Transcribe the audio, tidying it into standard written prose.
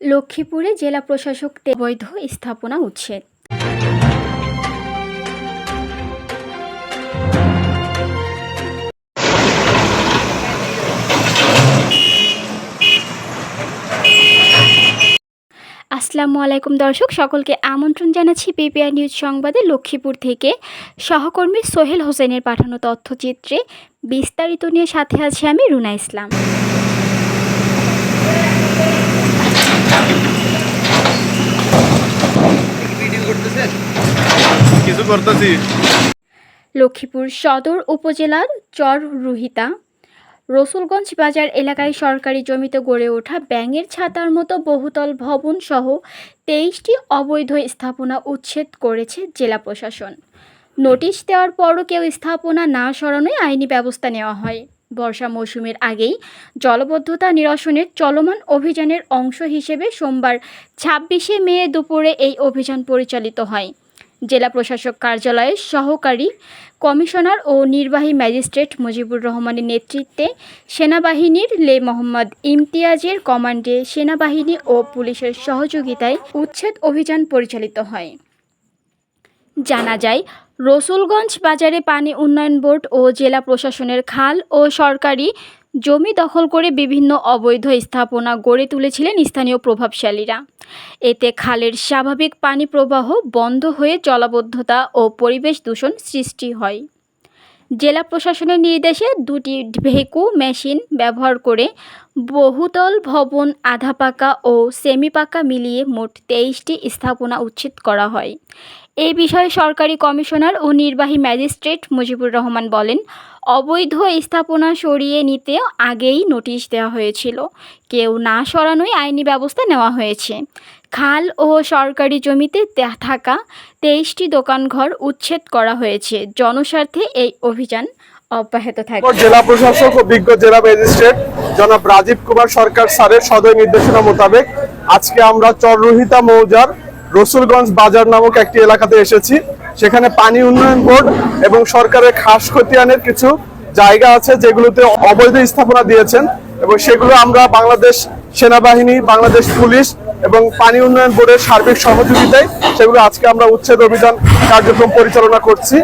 লক্ষ্মীপুরে জেলা প্রশাসক অবৈধ স্থাপনা উচ্ছেদ। আসসালামু আলাইকুম দর্শক, সকলকে আমন্ত্রণ জানাচ্ছি পিপিআর নিউজ সংবাদে। লক্ষ্মীপুর থেকে সহকর্মী সোহেল হোসেনের পাঠানো তথ্যচিত্রে বিস্তারিত নিয়ে সাথে আছি আমি রুনা ইসলাম। লক্ষ্মীপুর সদর উপজেলার চররুহিতা রসুলগঞ্জ বাজার এলাকায় সরকারি জমিতে গড়ে ওঠা ব্যাঙের ছাতার মতো বহুতল ভবন সহ 23টি অবৈধ স্থাপনা উচ্ছেদ করেছে জেলা প্রশাসন। নোটিশ দেওয়ার পরও কেউ স্থাপনা না সরানোয় আইনি ব্যবস্থা নেওয়া হয়। বর্ষা মৌসুমের আগেই জলাবদ্ধতা নিরসনের চলমান অভিযানের অংশ হিসেবে সোমবার 26শে মে দুপুরে এই অভিযান পরিচালিত হয়। জেলা প্রশাসক কার্যালয়ের সহকারী কমিশনার ও নির্বাহী ম্যাজিস্ট্রেট মুজিবুর রহমানের নেতৃত্বে সেনাবাহিনীর মোহাম্মদ ইমতিয়াজের কমান্ডে সেনাবাহিনী ও পুলিশের সহযোগিতায় উচ্ছেদ অভিযান পরিচালিত হয়। জানা যায়, রসুলগঞ্জ বাজারে পানি উন্নয়ন বোর্ড ও জেলা প্রশাসনের খাল ও সরকারি জমি দখল করে বিভিন্ন অবৈধ স্থাপনা গড়ে তুলেছিলেন স্থানীয় প্রভাবশালীরা। এতে খালের স্বাভাবিক পানি প্রবাহ বন্ধ হয়ে জলাবদ্ধতা ও পরিবেশ দূষণ সৃষ্টি হয়। জেলা প্রশাসনের নির্দেশে 2টি ভেকু মেশিন ব্যবহার করে বহুতল ভবন, আধা পাকা ও সেমি পাকা মিলিয়ে মোট 23টি স্থাপনা উচ্ছেদ করা হয়। এই বিষয়ে সরকারি কমিশনার ও নির্বাহী ম্যাজিস্ট্রেট মুজিবুর রহমান বলেন, অবৈধ স্থাপনা সরিয়ে নিতে আগেই নোটিশ দেওয়া হয়েছিল, কেউ না সরানোই আইনি ব্যবস্থা নেওয়া হয়েছে। খাল ও সরকারি জমিতে থাকা 23টি দোকানঘর উচ্ছেদ করা হয়েছে। জনস্বার্থে এই অভিযান অব্যাহত থাকবে। জেলা প্রশাসক ও বিজ্ঞ জেলা ম্যাজিস্ট্রেট জনাব রাজীব কুমার সরকার স্যারের সদয় নির্দেশনা মোতাবেক আজকে আমরা চররুহিতা মৌজার রসুলগঞ্জ বাজার নামক একটি এলাকাতে এসেছি। সেখানে পানি উন্নয়ন বোর্ড এবং সরকারের খাস খতিয়ানের কিছু জায়গা আছে যেগুলোতে অবৈধ স্থাপনা দিয়েছেন, এবং সেগুলো আমরা বাংলাদেশ সেনাবাহিনী, বাংলাদেশ পুলিশ এবং পানি উন্নয়ন বোর্ডের সার্বিক সহযোগিতায় সেগুলো আজকে আমরা উচ্ছেদ অভিযান কার্যক্রম পরিচালনা করছি।